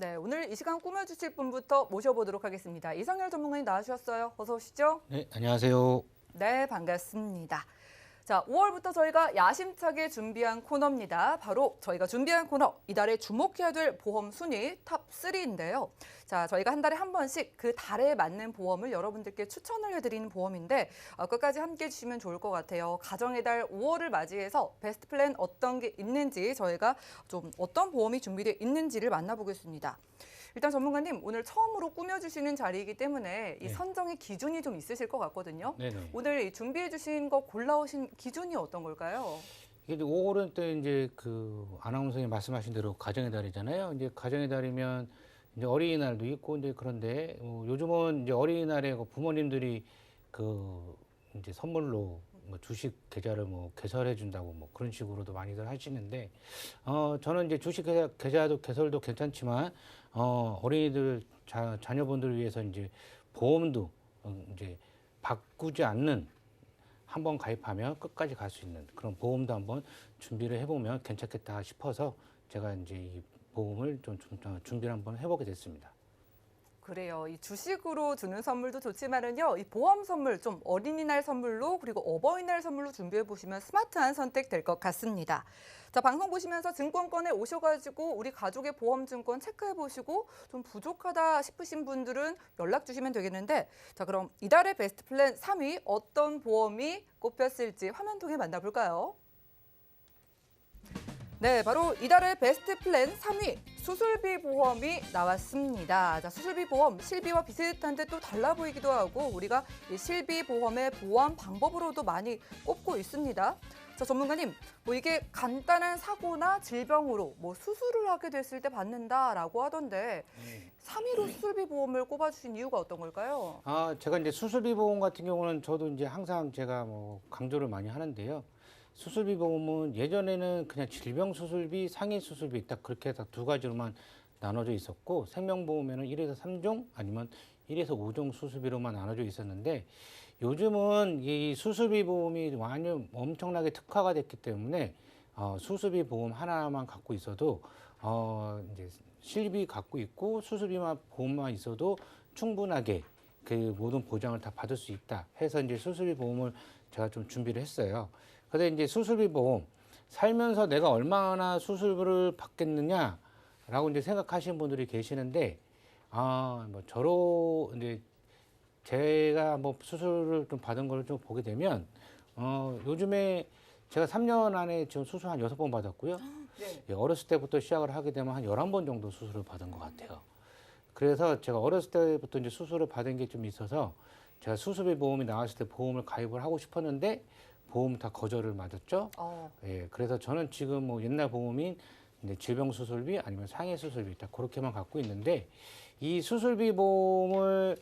네, 오늘 이 시간 꾸며주실 분부터 모셔보도록 하겠습니다. 이성열 전문가님 나와주셨어요. 어서 오시죠. 네, 안녕하세요. 네, 반갑습니다. 자, 5월부터 저희가 야심차게 준비한 코너입니다. 바로 저희가 준비한 코너, 이달에 주목해야 될 보험 순위 탑3인데요. 자, 저희가 한 달에 한 번씩 그 달에 맞는 보험을 여러분들께 추천을 해드리는 보험인데 끝까지 함께해 주시면 좋을 것 같아요. 가정의 달 5월을 맞이해서 베스트 플랜 어떤 게 있는지 저희가 좀 어떤 보험이 준비되어 있는지를 만나보겠습니다. 일단 전문가님 오늘 처음으로 꾸며주시는 자리이기 때문에 이 네. 선정의 기준이 좀 있으실 것 같거든요. 네네. 오늘 이 준비해주신 거 골라오신 기준이 어떤 걸까요? 이게 5월은 또 이제 그 아나운서님 말씀하신 대로 가정의 달이잖아요. 이제 가정의 달이면 이제 어린이날도 있고 이제 그런데 요즘은 이제 어린이날에 그 부모님들이 그 이제 선물로 뭐 주식 계좌를 뭐 개설해 준다고 뭐 그런 식으로도 많이들 하시는데 저는 이제 주식 계좌도 개설도 괜찮지만 어린이들 자녀분들을 위해서 이제 보험도 이제 바꾸지 않는 한번 가입하면 끝까지 갈 수 있는 그런 보험도 한번 준비를 해보면 괜찮겠다 싶어서 제가 이제 이 보험을 좀 준비를 한번 해보게 됐습니다. 그래요. 이 주식으로 주는 선물도 좋지만은요, 이 보험 선물 좀 어린이날 선물로 그리고 어버이날 선물로 준비해 보시면 스마트한 선택 될 것 같습니다. 자, 방송 보시면서 증권권에 오셔가지고 우리 가족의 보험 증권 체크해 보시고 좀 부족하다 싶으신 분들은 연락 주시면 되겠는데, 자, 그럼 이달의 베스트 플랜 3위 어떤 보험이 꼽혔을지 화면 통해 만나볼까요? 네, 바로 이달의 베스트 플랜 3위 수술비 보험이 나왔습니다. 자, 수술비 보험 실비와 비슷한데 또 달라 보이기도 하고 우리가 이 실비 보험의 보험 방법으로도 많이 꼽고 있습니다. 자, 전문가님, 뭐 이게 간단한 사고나 질병으로 뭐 수술을 하게 됐을 때 받는다라고 하던데 3위로 수술비 보험을 꼽아주신 이유가 어떤 걸까요? 제가 이제 수술비 보험 같은 경우는 저도 이제 항상 제가 뭐 강조를 많이 하는데요. 수술비 보험은 예전에는 그냥 질병 수술비, 상해 수술비 딱 그렇게 해서 두 가지로만 나눠져 있었고 생명보험에는 1에서 3종 아니면 1에서 5종 수술비로만 나눠져 있었는데 요즘은 이 수술비 보험이 완전 엄청나게 특화가 됐기 때문에 수술비 보험 하나만 갖고 있어도 이제 실비 갖고 있고 수술비만 보험만 있어도 충분하게 그 모든 보장을 다 받을 수 있다 해서 이제 수술비 보험을 제가 좀 준비를 했어요. 근데 이제 수술비 보험 살면서 내가 얼마나 수술비를 받겠느냐라고 이제 생각하시는 분들이 계시는데 뭐 저로 이제 제가 뭐 수술을 좀 받은 걸 좀 보게 되면 요즘에 제가 3년 안에 지금 수술 한 6번 받았고요. 네. 예, 어렸을 때부터 시작을 하게 되면 한 11번 정도 수술을 받은 것 같아요. 그래서 제가 어렸을 때부터 이제 수술을 받은 게 좀 있어서 제가 수술비 보험이 나왔을 때 보험을 가입을 하고 싶었는데 보험 다 거절을 맞았죠. 예, 그래서 저는 지금 뭐 옛날 보험인 이제 질병 수술비 아니면 상해 수술비 딱 그렇게만 갖고 있는데 이 수술비 보험을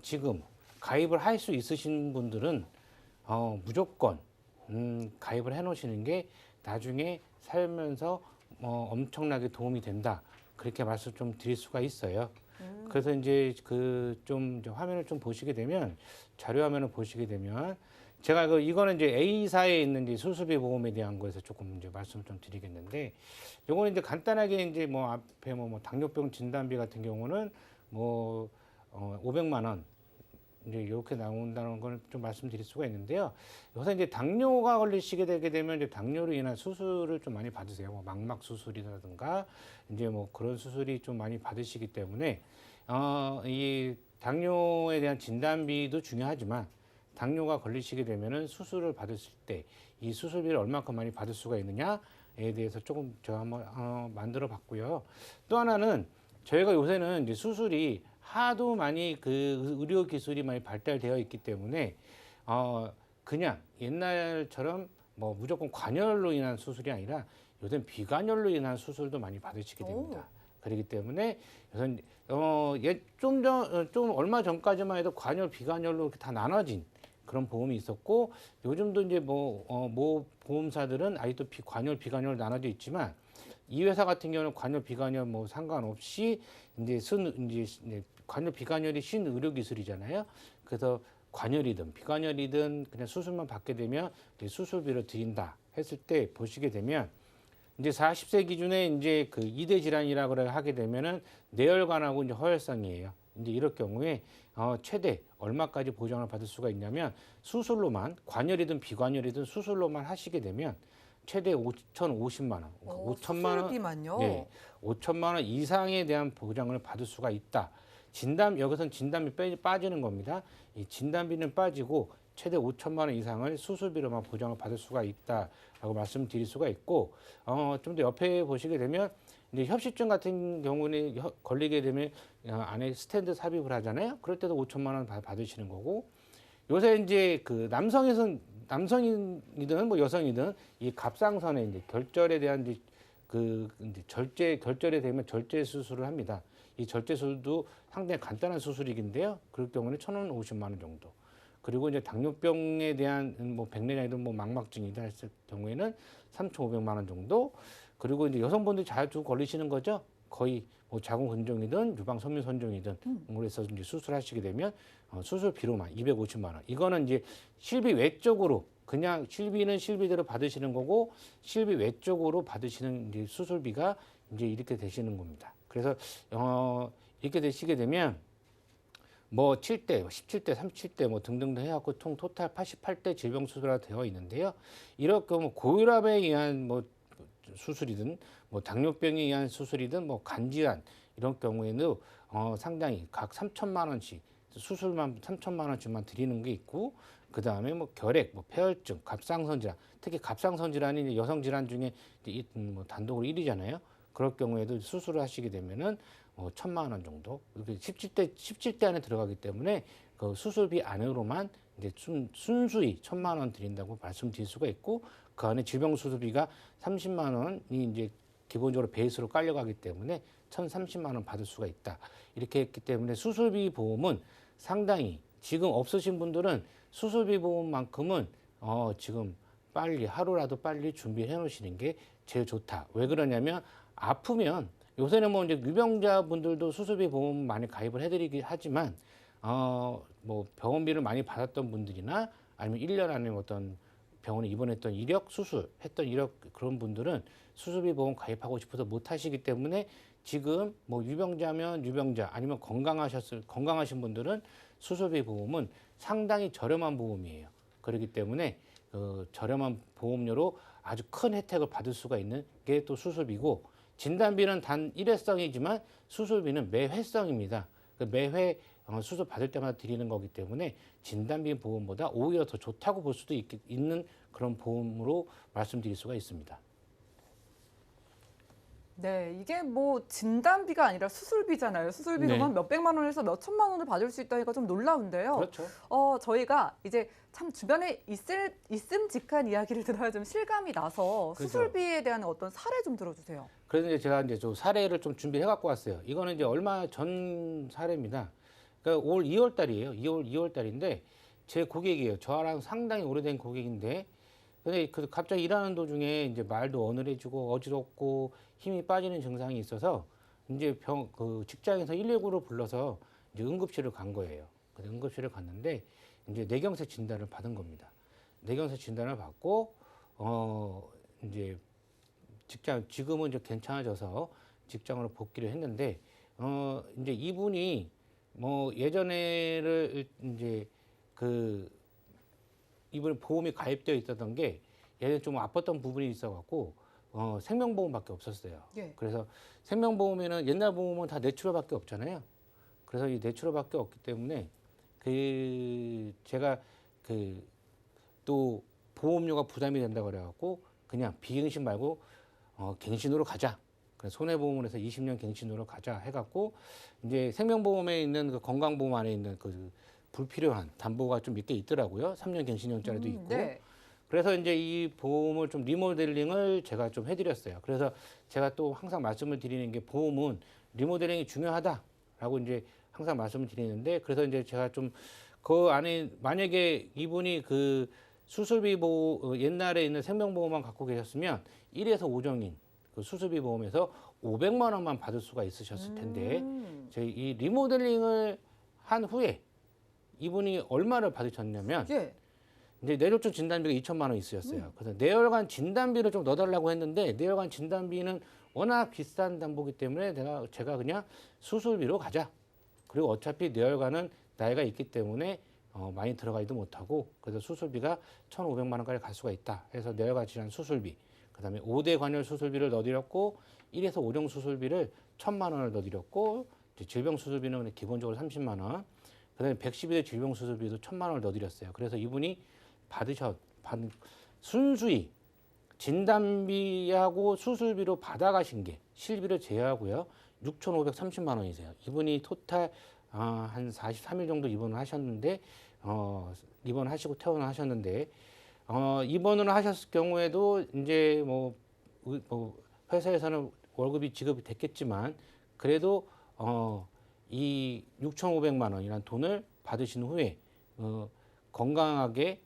지금 가입을 할 수 있으신 분들은 무조건 가입을 해 놓으시는 게 나중에 살면서 엄청나게 도움이 된다. 그렇게 말씀 좀 드릴 수가 있어요. 그래서 이제 그 좀 화면을 좀 보시게 되면 자료 화면을 보시게 되면 제가 이거는 이제 A사에 있는 이제 수술비 보험에 대한 거에서 조금 이제 말씀 좀 드리겠는데 요거는 이제 간단하게 이제 뭐 앞에 뭐 당뇨병 진단비 같은 경우는 뭐 500만 원 이제 이렇게 나온다는 걸 좀 말씀드릴 수가 있는데요. 여기서 이제 당뇨가 걸리시게 되게 되면 이제 당뇨로 인한 수술을 좀 많이 받으세요. 뭐 망막 수술이라든가 이제 뭐 그런 수술이 좀 많이 받으시기 때문에 이 당뇨에 대한 진단비도 중요하지만 당뇨가 걸리시게 되면은 수술을 받으실 때 이 수술비를 얼마큼 많이 받을 수가 있느냐에 대해서 조금 제가 한번 만들어 봤고요. 또 하나는 저희가 요새는 이제 수술이 하도 많이 그 의료 기술이 많이 발달되어 있기 때문에 그냥 옛날처럼 뭐 무조건 관열로 인한 수술이 아니라 요즘 비관열로 인한 수술도 많이 받으시게 됩니다. 그렇기 때문에 요새 좀 얼마 전까지만 해도 관열, 비관열로 이렇게 다 나눠진 그런 보험이 있었고 요즘도 이제 뭐 보험사들은 아직도 관열, 비관열로 나눠져 있지만 이 회사 같은 경우는 관열, 비관열 뭐 상관없이 이제 관열, 비관열이 신의료 기술이잖아요. 그래서 관열이든 비관열이든 그냥 수술만 받게 되면 수술비를 드린다 했을 때 보시게 되면 이제 40세 기준에 이제 그 2대 질환이라고 하게 되면은 뇌혈관하고 이제 허혈성이에요. 이제 이럴 경우에 최대 얼마까지 보장을 받을 수가 있냐면 수술로만 관열이든 비관열이든 수술로만 하시게 되면 최대 5,050만 원, 그러니까 5천만 원, 수술비만요? 네, 5천만 원 이상에 대한 보장을 받을 수가 있다. 여기서는 진단비 빠지는 겁니다. 이 진단비는 빠지고 최대 5천만 원 이상을 수술비로만 보장을 받을 수가 있다라고 말씀드릴 수가 있고, 좀 더 옆에 보시게 되면 이제 협식증 같은 경우는 걸리게 되면 안에 스탠드 삽입을 하잖아요. 그럴 때도 5천만 원 받으시는 거고, 요새 이제 그 남성이든 뭐 여성이든 이 갑상선에 이제 결절에 대한 이제 결절이 되면 절제 수술을 합니다. 이 절제 수술도 상당히 간단한 수술이긴데요. 그럴 경우는 1,050만 원 정도. 그리고 이제 당뇨병에 대한 뭐 백내장이든 뭐 망막증이든 했을 경우에는 3,500만 원 정도. 그리고 이제 여성분들이 자주 걸리시는 거죠. 거의 뭐 자궁근종이든 유방섬유선종이든 그래서 이제 수술하시게 되면 수술비로만 250만 원. 이거는 이제 실비 외적으로 그냥 실비는 실비대로 받으시는 거고 실비 외적으로 받으시는 이제 수술비가 이제 이렇게 되시는 겁니다. 그래서 이렇게 되시게 되면 뭐 7대, 17대, 37대 뭐 등등등 해갖고 총 토탈 88대 질병 수술화 되어 있는데요. 이렇게 뭐 고혈압에 의한 뭐 수술이든 뭐 당뇨병에 의한 수술이든 뭐 간질환 이런 경우에는 상당히 각 3천만 원씩 수술만 3천만 원씩만 드리는 게 있고, 그 다음에 뭐 결핵, 뭐 폐혈증, 갑상선 질환, 특히 갑상선 질환이 이제 여성 질환 중에 뭐 단독으로 1위잖아요. 그럴 경우에도 수술을 하시게 되면은 1,000만 원 정도, 17대 안에 들어가기 때문에 그 수술비 안으로만 이제 순수히 1,000만 원 드린다고 말씀드릴 수가 있고, 그 안에 질병 수술비가 30만 원이 이제 기본적으로 베이스로 깔려가기 때문에 1,030만 원 받을 수가 있다. 이렇게 했기 때문에 수술비 보험은 상당히 지금 없으신 분들은 수술비 보험만큼은 지금 빨리 하루라도 빨리 준비해 놓으시는 게 제일 좋다. 왜 그러냐면 아프면 요새는 뭐 이제 유병자분들도 수술비 보험 많이 가입을 해드리긴 하지만 뭐 병원비를 많이 받았던 분들이나 아니면 1년 안에 어떤 병원에 입원했던 이력 수술했던 이력 그런 분들은 수술비 보험 가입하고 싶어서 못 하시기 때문에 지금 뭐 유병자면 유병자 아니면 건강하신 분들은 수술비 보험은 상당히 저렴한 보험이에요. 그렇기 때문에 저렴한 보험료로 아주 큰 혜택을 받을 수가 있는 게 또 수술비고, 진단비는 단 일회성이지만 수술비는 매회성입니다. 매회 수술 받을 때마다 드리는 거기 때문에 진단비 보험보다 오히려 더 좋다고 볼 수도 있는 그런 보험으로 말씀드릴 수가 있습니다. 네, 이게 뭐 진단비가 아니라 수술비잖아요. 수술비로만 네. 몇백만 원에서 몇천만 원을 받을 수 있다니까 좀 놀라운데요. 그렇죠. 저희가 이제 참 주변에 있음직한 이야기를 들어야 좀 실감이 나서 그죠. 수술비에 대한 어떤 사례 좀 들어주세요. 그래서 이제 제가 이제 좀 사례를 좀 준비해 갖고 왔어요. 이거는 이제 얼마 전 사례입니다. 그러니까 올 2월 달이에요. 2월 달인데 제 고객이에요. 저랑 상당히 오래된 고객인데, 근데 갑자기 일하는 도중에 이제 말도 어눌해지고 어지럽고 힘이 빠지는 증상이 있어서 이제 직장에서 119를 불러서 이제 응급실을 간 거예요. 근데 응급실을 갔는데 이제 뇌경색 진단을 받은 겁니다. 뇌경색 진단을 받고 이제 지금은 이제 괜찮아져서 직장으로 복귀를 했는데, 이제 이분이 뭐 예전에를 이제 이분이 보험이 가입되어 있었던 게 예전에 좀 아팠던 부분이 있어갖고 생명보험밖에 없었어요. 예. 그래서 생명보험에는 옛날 보험은 다 뇌출혈밖에 없잖아요. 그래서 이 뇌출혈밖에 없기 때문에 제가 또 보험료가 부담이 된다 그래갖고 그냥 비갱신 말고 갱신으로 가자. 그래서 손해보험을 해서 20년 갱신으로 가자 해갖고 이제 생명보험에 있는 그 건강보험 안에 있는 그 불필요한 담보가 좀 몇 개 있더라고요. 3년 갱신형짜리도 있고. 네. 그래서 이제 이 보험을 좀 리모델링을 제가 좀 해드렸어요. 그래서 제가 또 항상 말씀을 드리는 게 보험은 리모델링이 중요하다라고 이제 항상 말씀을 드리는데, 그래서 이제 제가 좀 그 안에 만약에 이분이 그 수술비 옛날에 있는 생명보험만 갖고 계셨으면 1에서 5정인 그 수술비 보험에서 500만 원만 받을 수가 있으셨을 텐데, 저희 이 리모델링을 한 후에 이분이 얼마를 받으셨냐면 예. 이제 뇌졸중 진단비가 2천만 원 있었어요. 그래서 뇌혈관 진단비를 좀 넣어달라고 했는데 뇌혈관 진단비는 워낙 비싼 담보기 때문에 제가 그냥 수술비로 가자. 그리고 어차피 뇌혈관은 나이가 있기 때문에 많이 들어가지도 못하고 그래서 수술비가 1,500만 원까지 갈 수가 있다. 해서 뇌혈관 질환 수술비, 그다음에 5대 관열 수술비를 넣어드렸고 1에서 5종 수술비를 1,000만 원을 넣어드렸고 질병 수술비는 그냥 기본적으로 30만 원, 그다음에 112대 질병 수술비도 1,000만 원을 넣어드렸어요. 그래서 이분이 받은 순수히 진단비하고 수술비로 받아가신 게 실비를 제외하고요. 6,530만 원이세요. 이분이 토탈 한 43일 정도 입원을 하셨는데 입원하시고 퇴원을 하셨는데 입원을 하셨을 경우에도 이제 뭐 회사에서는 월급이 지급이 됐겠지만 그래도 이 6,500만 원이라는 돈을 받으신 후에 건강하게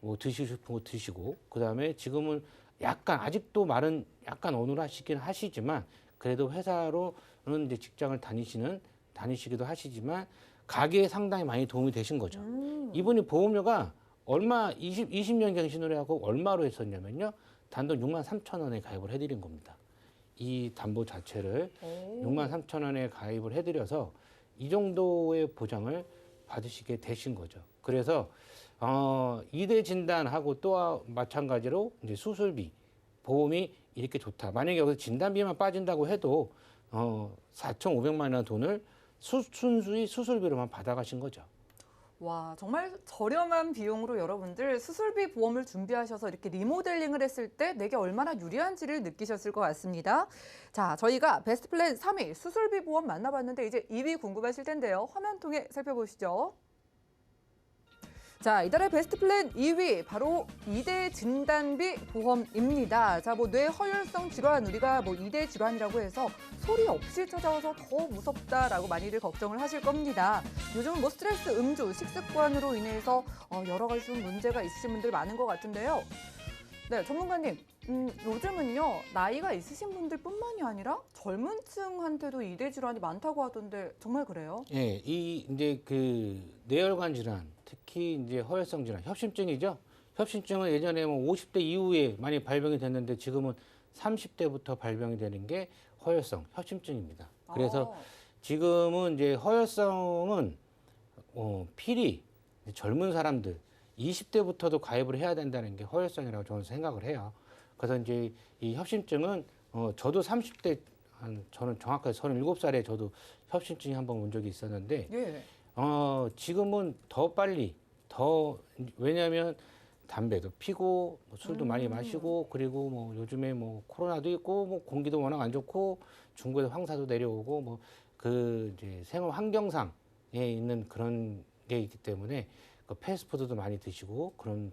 뭐 드시고 싶은 거 드시고 그다음에 지금은 약간 아직도 말은 약간 어눌하시긴 하시지만 그래도 회사로는 이제 직장을 다니시기도 하시지만 가게에 상당히 많이 도움이 되신 거죠. 이분이 보험료가 얼마 20년 갱신을 하고 얼마로 했었냐면요. 단돈 6만 3천 원에 가입을 해드린 겁니다. 이 담보 자체를 6만 3천 원에 가입을 해드려서 이 정도의 보장을 받으시게 되신 거죠. 그래서 2대 진단하고 또 마찬가지로 이제 수술비 보험이 이렇게 좋다. 만약에 여기서 진단비만 빠진다고 해도 4,500만 원 돈을 순수히 수술비로만 받아가신 거죠. 와, 정말 저렴한 비용으로 여러분들 수술비 보험을 준비하셔서 이렇게 리모델링을 했을 때 내게 얼마나 유리한지를 느끼셨을 것 같습니다. 자, 저희가 베스트 플랜 3위 수술비 보험 만나봤는데 이제 2위 궁금하실 텐데요. 화면 통해 살펴보시죠. 자, 이달의 베스트 플랜 2위 바로 2대 진단비 보험입니다. 자, 뭐 뇌허혈성 질환 우리가 뭐 2대 질환이라고 해서 소리 없이 찾아와서 더 무섭다라고 많이들 걱정을 하실 겁니다. 요즘은 뭐 스트레스, 음주, 식습관으로 인해서 여러 가지 좀 문제가 있으신 분들 많은 것 같은데요. 네, 전문가님. 요즘은요, 나이가 있으신 분들뿐만이 아니라 젊은 층한테도 2대 질환이 많다고 하던데 정말 그래요? 예, 이제 그 뇌혈관 질환, 특히 이제 허혈성 질환, 협심증이죠. 협심증은 예전에 뭐 50대 이후에 많이 발병이 됐는데 지금은 30대부터 발병이 되는 게 허혈성 협심증입니다. 그래서 지금은 이제 허혈성은 필히 젊은 사람들 20대부터도 가입을 해야 된다는 게 허혈성이라고 저는 생각을 해요. 그래서 이제 이 협심증은 저도 30대 저는 정확하게 37살에 저도 협심증이 한번 온 적이 있었는데 예. 지금은 더 빨리 왜냐하면 담배도 피고 뭐 술도 많이 마시고 그리고 뭐 요즘에 뭐 코로나도 있고 뭐 공기도 워낙 안 좋고 중국에서 황사도 내려오고 뭐 그 이제 생활 환경상에 있는 그런 게 있기 때문에 그 패스트푸드도 많이 드시고 그런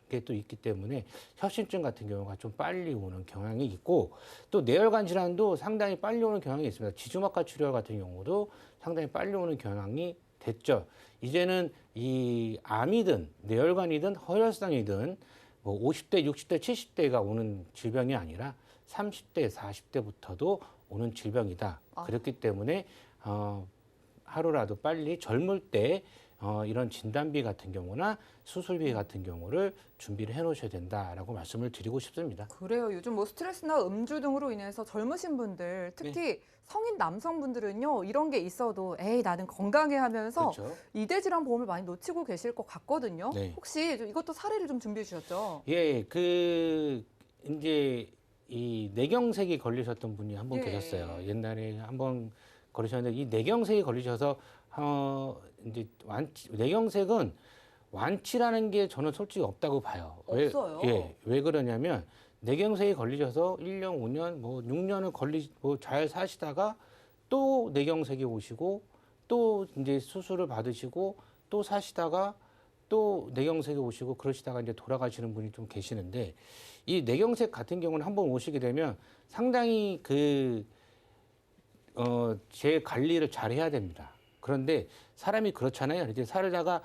게 또 있기 때문에 협심증 같은 경우가 좀 빨리 오는 경향이 있고 또 뇌혈관 질환도 상당히 빨리 오는 경향이 있습니다. 지주막하 출혈 같은 경우도 상당히 빨리 오는 경향이 됐죠. 이제는 이 암이든 뇌혈관이든 허혈성이든 뭐 50대, 60대, 70대가 오는 질병이 아니라 30대, 40대부터도 오는 질병이다. 그렇기 때문에 하루라도 빨리 젊을 때 이런 진단비 같은 경우나 수술비 같은 경우를 준비를 해 놓으셔야 된다라고 말씀을 드리고 싶습니다. 그래요. 요즘 뭐 스트레스나 음주 등으로 인해서 젊으신 분들, 특히 성인 남성분들은요, 이런 게 있어도 에이, 나는 건강해 하면서 그렇죠. 2대 질환 보험을 많이 놓치고 계실 것 같거든요. 네. 혹시 이것도 사례를 좀 준비해 주셨죠? 예, 이제 이 뇌경색이 걸리셨던 분이 한 분 예. 계셨어요. 옛날에 한번 걸리셨는데 이 뇌경색이 걸리셔서 이제 뇌경색은 완치라는 게 저는 솔직히 없다고 봐요. 없어요. 왜 그러냐면 뇌경색이 걸리셔서 1년, 5년, 뭐 6년을 잘 사시다가 또 뇌경색이 오시고 또 이제 수술을 받으시고 또 사시다가 또 뇌경색이 오시고 그러시다가 이제 돌아가시는 분이 좀 계시는데 이 뇌경색 같은 경우는 한번 오시게 되면 상당히 제 관리를 잘 해야 됩니다. 그런데 사람이 그렇잖아요. 이제 살다가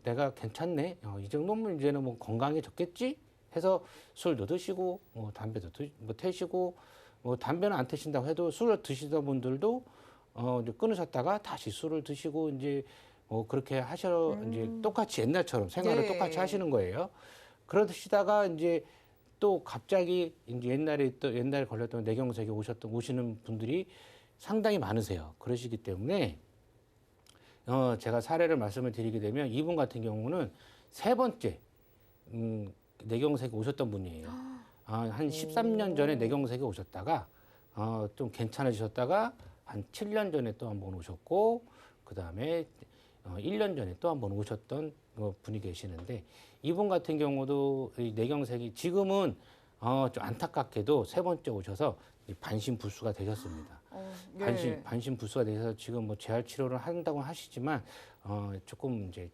내가 괜찮네. 이 정도면 이제는 뭐 건강해졌겠지? 해서 술도 드시고 담배도 태시고 담배는 안 태신다고 해도 술을 드시던 분들도 이제 끊으셨다가 다시 술을 드시고 이제 그렇게 하셔 이제 똑같이 옛날처럼 생활을 예. 똑같이 하시는 거예요. 그러시다가 이제 또 갑자기 이제 옛날에 걸렸던 뇌경색에 오시는 분들이 상당히 많으세요. 그러시기 때문에 제가 사례를 말씀을 드리게 되면 이분 같은 경우는 세 번째 뇌경색에 오셨던 분이에요. 한 13년 전에 뇌경색에 오셨다가 좀 괜찮아지셨다가 한 7년 전에 또 한 번 오셨고 그다음에 1년 전에 또 한 번 오셨던 분이 계시는데 이분 같은 경우도 이 뇌경색이 지금은 좀 안타깝게도 세 번째 오셔서 반신불수가 되셨습니다. 예. 반신불수가 돼서 지금 뭐 재활 치료를 한다고 하시지만 조금 이제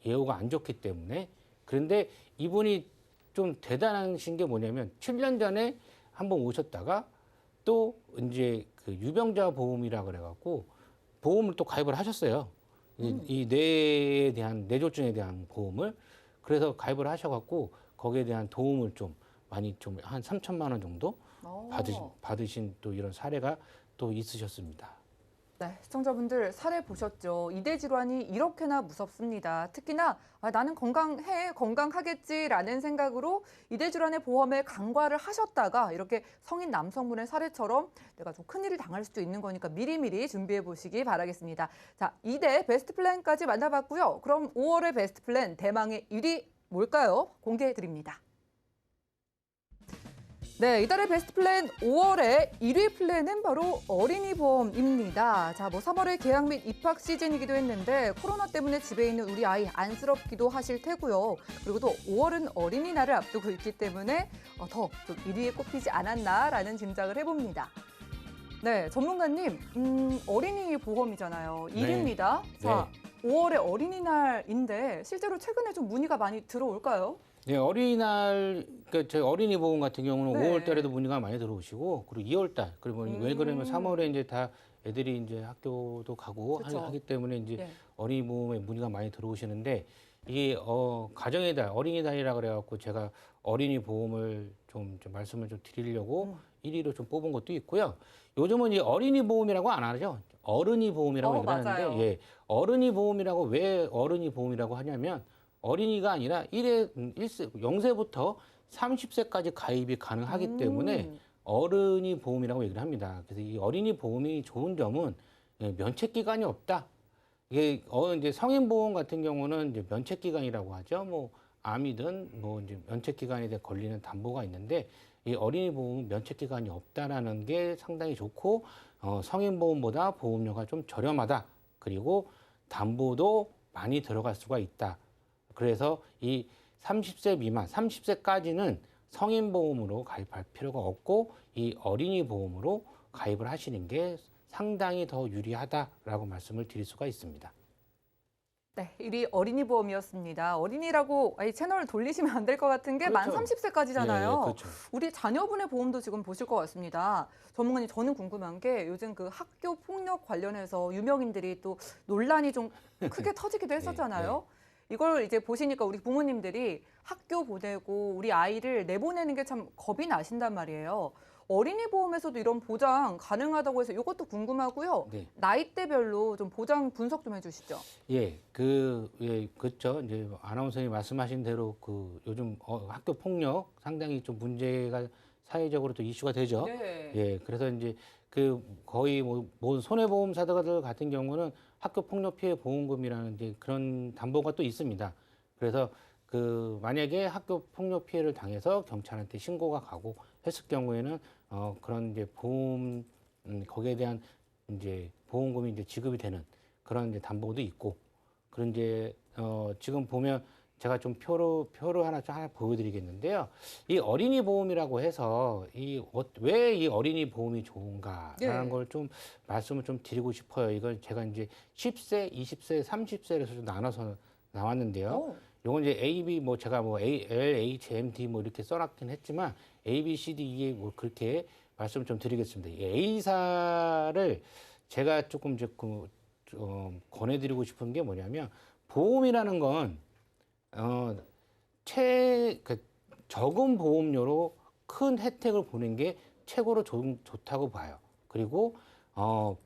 예후가 안 좋기 때문에 그런데 이분이 좀 대단하신 게 뭐냐면 7년 전에 한번 오셨다가 또 이제 그 유병자 보험이라 그래갖고 보험을 또 가입을 하셨어요. 이 뇌에 대한 뇌졸중에 대한 보험을 그래서 가입을 하셔갖고 거기에 대한 도움을 좀 많이 좀 한 3천만 원 정도 받으신 또 이런 사례가 또 있으셨습니다. 네, 시청자분들 사례 보셨죠? 이대 질환이 이렇게나 무섭습니다. 특히나 나는 건강하겠지라는 생각으로 이대 질환의 보험에 간과를 하셨다가 이렇게 성인 남성분의 사례처럼 내가 좀 큰일을 당할 수도 있는 거니까 미리미리 준비해 보시기 바라겠습니다. 자, 이대 베스트 플랜까지 만나봤고요. 그럼 5월의 베스트 플랜 대망의 1위 뭘까요? 공개해 드립니다. 네, 이달의 베스트 플랜 5월의 1위 플랜은 바로 어린이 보험입니다. 자, 뭐 3월에 개학 및 입학 시즌이기도 했는데 코로나 때문에 집에 있는 우리 아이 안쓰럽기도 하실 테고요. 그리고 또 5월은 어린이날을 앞두고 있기 때문에 더 좀 1위에 꼽히지 않았나라는 짐작을 해봅니다. 네, 전문가님, 어린이 보험이잖아요. 1위입니다. 자, 5월의 어린이날인데 실제로 최근에 좀 문의가 많이 들어올까요? 네, 어린이날, 그러니까 저희 어린이 보험 같은 경우는 네. 5월 달에도 문의가 많이 들어오시고, 그리고 2월 달, 그리고 왜 그러면 3월에 이제 다 애들이 이제 학교도 가고 그쵸. 하기 때문에 이제 네. 어린이 보험에 문의가 많이 들어오시는데, 이게, 가정의 달, 어린이날이라 그래갖고 제가 어린이 보험을 좀 말씀을 좀 드리려고 1위로 좀 뽑은 것도 있고요. 요즘은 이 어린이 보험이라고 안 하죠. 어른이 보험이라고 얘기를 맞아요. 하는데, 예. 어른이 보험이라고 왜 어른이 보험이라고 하냐면, 어린이가 아니라 0세부터 30세까지 가입이 가능하기 때문에 어른이 보험이라고 얘기를 합니다. 그래서 이 어린이 보험이 좋은 점은 면책 기간이 없다. 이게 이제 성인 보험 같은 경우는 이제 면책 기간이라고 하죠. 뭐 암이든 뭐 이제 면책 기간에 대해 걸리는 담보가 있는데 이 어린이 보험은 면책 기간이 없다라는 게 상당히 좋고 성인 보험보다 보험료가 좀 저렴하다. 그리고 담보도 많이 들어갈 수가 있다. 그래서 이 30세 미만, 30세까지는 성인 보험으로 가입할 필요가 없고 이 어린이 보험으로 가입을 하시는 게 상당히 더 유리하다라고 말씀을 드릴 수가 있습니다. 네, 1위 어린이 보험이었습니다. 어린이라고 채널 돌리시면 안 될 것 같은 게 만 그렇죠. 30세까지잖아요. 예, 그렇죠. 우리 자녀분의 보험도 지금 보실 것 같습니다. 전문가님, 저는 궁금한 게 요즘 그 학교 폭력 관련해서 유명인들이 또 논란이 좀 크게 터지기도 했었잖아요. 이걸 이제 보시니까 우리 부모님들이 학교 보내고 우리 아이를 내보내는 게 참 겁이 나신단 말이에요. 어린이 보험에서도 이런 보장 가능하다고 해서 이것도 궁금하고요. 네. 나이대별로 좀 보장 분석 좀 해주시죠. 그렇죠. 이제 아나운서님 말씀하신 대로 그 요즘 학교 폭력 상당히 좀 문제가 사회적으로 또 이슈가 되죠. 네. 예, 그래서 이제 그 거의 뭐 손해보험사들 같은 경우는 학교 폭력 피해 보험금이라는 이제 그런 담보가 또 있습니다. 그래서 그 만약에 학교 폭력 피해를 당해서 경찰한테 신고가 가고 했을 경우에는 그런 이제 보험 거기에 대한 이제 보험금이 이제 지급이 되는 그런 이제 담보도 있고 그런 이제 지금 보면 제가 좀 표를 하나 보여드리겠는데요. 이 어린이 보험이라고 해서 왜 이 어린이 보험이 좋은가라는 걸 좀 말씀을 좀 드리고 싶어요. 이건 제가 이제 10세, 20세, 30세에서 좀 나눠서 나왔는데요. 요건 이제 A, B 뭐 제가 뭐 L, H, M, D 뭐 이렇게 써놨긴 했지만 A, B, C, D 이게 뭐 그렇게 말씀 좀 드리겠습니다. 이 A사를 제가 조금 이제 권해드리고 싶은 게 뭐냐면 보험이라는 건 적은 보험료로 큰 혜택을 보는 게 최고로 좋다고 봐요. 그리고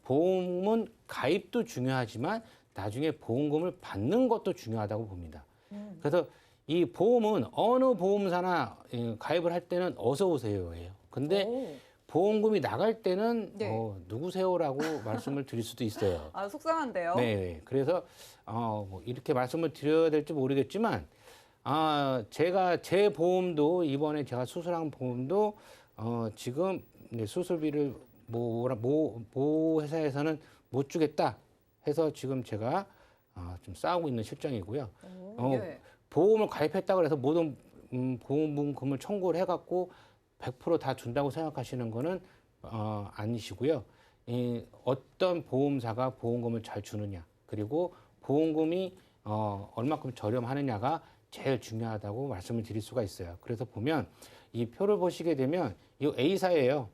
보험은 가입도 중요하지만 나중에 보험금을 받는 것도 중요하다고 봅니다. 그래서 이 보험은 어느 보험사나 가입을 할 때는 어서 오세요예요. 근데 오. 보험금이 나갈 때는 네. 누구세요라고 말씀을 드릴 수도 있어요. 아, 속상한데요. 네, 그래서 뭐 이렇게 말씀을 드려야 될지 모르겠지만, 제가 제 보험도 이번에 제가 수술한 보험도 지금 이제 수술비를 모 회사에서는 못 주겠다 해서 지금 제가 좀 싸우고 있는 실정이고요. 오, 예. 보험을 가입했다고 해서 모든 보험금을 청구를 해갖고 100%다 준다고 생각하시는 거는 아니시고요. 어떤 보험사가 보험금을 잘 주느냐, 그리고 보험금이 얼마큼 저렴하느냐가 제일 중요하다고 말씀을 드릴 수가 있어요. 그래서 보면 이 표를 보시게 되면 이 A사예요.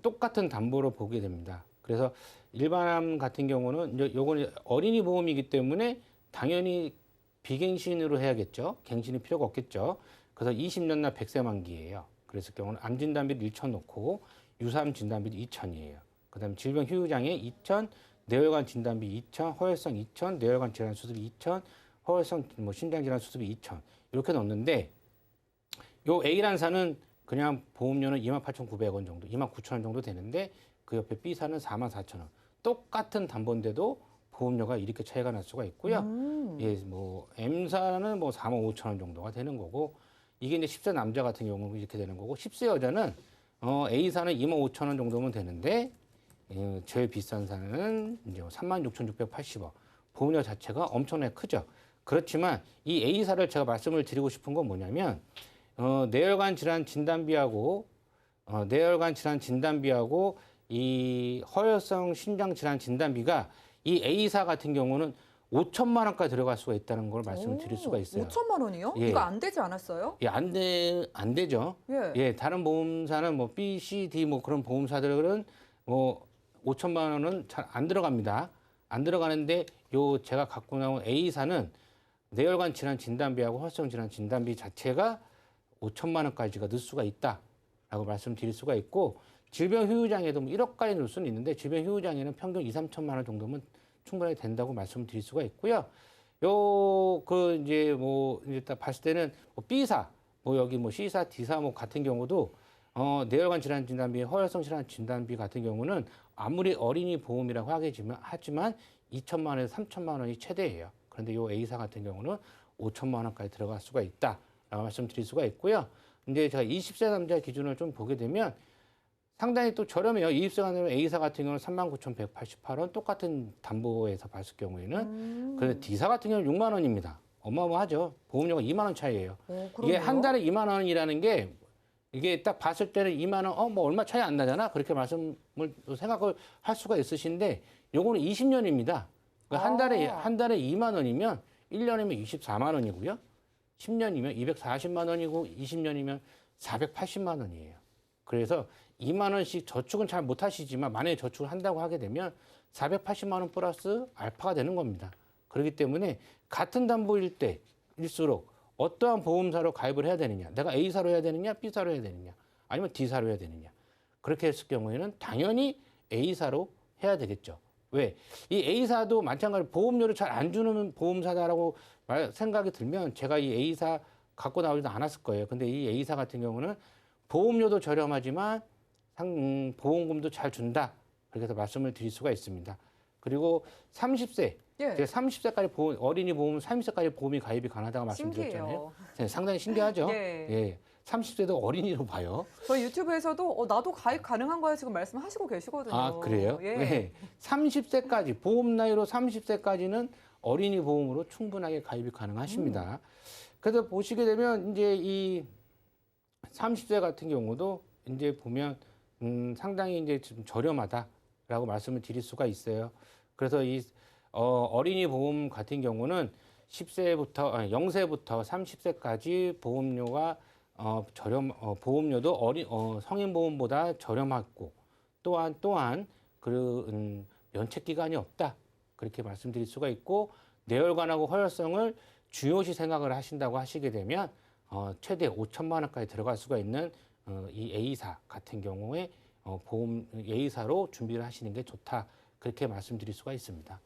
똑같은 담보로 보게 됩니다. 그래서 일반암 같은 경우는 이제 요거는 어린이 보험이기 때문에 당연히 비갱신으로 해야겠죠. 갱신이 필요가 없겠죠. 그래서 20년 날 100세 만기예요. 그랬을 경우는 암 진단비를 1천 놓고 유사암 진단비도 2천이에요. 그다음에 질병 휴유장애 2천, 뇌혈관 진단비 2천, 허혈성 2천, 뇌혈관 질환 수술비 2천, 허혈성 신장 질환 수술비 2천 이렇게 넣는데 요 A란사는 그냥 보험료는 28,900원 정도, 29,000원 정도 되는데 그 옆에 B사는 44,000원. 똑같은 담보인데도 보험료가 이렇게 차이가 날 수가 있고요. 예, 뭐 M사는 뭐 45,000원 정도가 되는 거고 이게 이제 10세 남자 같은 경우는 이렇게 되는 거고 10세 여자는 A사는 25,000원 정도면 되는데 제일 비싼 사는 이제 36,680원. 보험료 자체가 엄청나게 크죠. 그렇지만 이 A사를 제가 말씀을 드리고 싶은 건 뭐냐면 뇌혈관 질환 진단비하고 이 허혈성 신장 질환 진단비가 이 A사 같은 경우는 5천만 원까지 들어갈 수가 있다는 걸 말씀을 드릴 수가 있어요. 5천만 원이요? 예. 이거 안 되지 않았어요? 예, 안 되죠. 예. 예, 다른 보험사는 뭐 B, C, D 뭐 그런 보험사들은 뭐 5천만 원은 잘 안 들어갑니다. 안 들어가는데 요 제가 갖고 나온 A사는 뇌혈관 질환 진단비하고 허혈성 질환 진단비 자체가 5천만 원까지가 넣을 수가 있다라고 말씀드릴 수가 있고 질병 휴유장애도 뭐 1억까지 넣을 수는 있는데 질병 휴유장애는 평균 2, 3천만 원 정도면 충분히 된다고 말씀드릴 수가 있고요. 이제 딱 봤을 때는 뭐 B사, 뭐 여기 뭐 C사, D사 뭐 같은 경우도 뇌혈관 질환 진단비, 허혈성 질환 진단비 같은 경우는 아무리 어린이 보험이라고 하지만 2천만 원에서 3천만 원이 최대예요. 그런데 이 A사 같은 경우는 5천만 원까지 들어갈 수가 있다라고 말씀드릴 수가 있고요. 이제 제가 20세 남자 기준을 좀 보게 되면 상당히 또 저렴해요. 20세가 되면 A사 같은 경우는 39,188원 똑같은 담보에서 봤을 경우에는 그런데 D사 같은 경우는 6만 원입니다. 어마어마하죠. 보험료가 2만 원 차이예요. 이게 한 달에 2만 원이라는 게 이게 딱 봤을 때는 2만 원, 뭐 얼마 차이 안 나잖아. 그렇게 말씀을 생각을 할 수가 있으신데 요거는 20년입니다. 그러니까 한 달에 2만 원이면 1년이면 24만 원이고요. 10년이면 240만 원이고 20년이면 480만 원이에요. 그래서 2만 원씩 저축은 잘 못 하시지만 만약에 저축을 한다고 하게 되면 480만 원 플러스 알파가 되는 겁니다. 그렇기 때문에 같은 담보일 때일수록 어떠한 보험사로 가입을 해야 되느냐, 내가 A사로 해야 되느냐, B사로 해야 되느냐, 아니면 D사로 해야 되느냐. 그렇게 했을 경우에는 당연히 A사로 해야 되겠죠. 왜? 이 A사도 마찬가지로 보험료를 잘 안 주는 보험사다라고 생각이 들면 제가 이 A사 갖고 나오지도 않았을 거예요. 근데 이 A사 같은 경우는 보험료도 저렴하지만 보험금도 잘 준다. 그렇게 해서 말씀을 드릴 수가 있습니다. 그리고 30세, 예. 제가 30세까지 어린이 보험 30세까지 보험이 가입이 가능하다고 말씀드렸잖아요. 신기해요. 네, 상당히 신기하죠. 예. 예. 30세도 어린이로 봐요. 저희 유튜브에서도 나도 가입 가능한 거예요 지금 말씀하시고 계시거든요. 아, 그래요? 예. 네. 30세까지, 보험 나이로 30세까지는 어린이 보험으로 충분하게 가입이 가능하십니다. 그래서 보시게 되면 이제 이 30세 같은 경우도 이제 보면 상당히 이제 좀 저렴하다라고 말씀을 드릴 수가 있어요. 그래서 이 어린이 보험 같은 경우는 0세부터 30세까지 보험료가 보험료도 성인 보험보다 저렴하고 또한 그 면책 기간이 없다. 그렇게 말씀드릴 수가 있고 뇌혈관하고 허혈성을 중요시 생각을 하신다고 하시게 되면 최대 5천만 원까지 들어갈 수가 있는 이 A사 같은 경우에 보험 A사로 준비를 하시는 게 좋다. 그렇게 말씀드릴 수가 있습니다.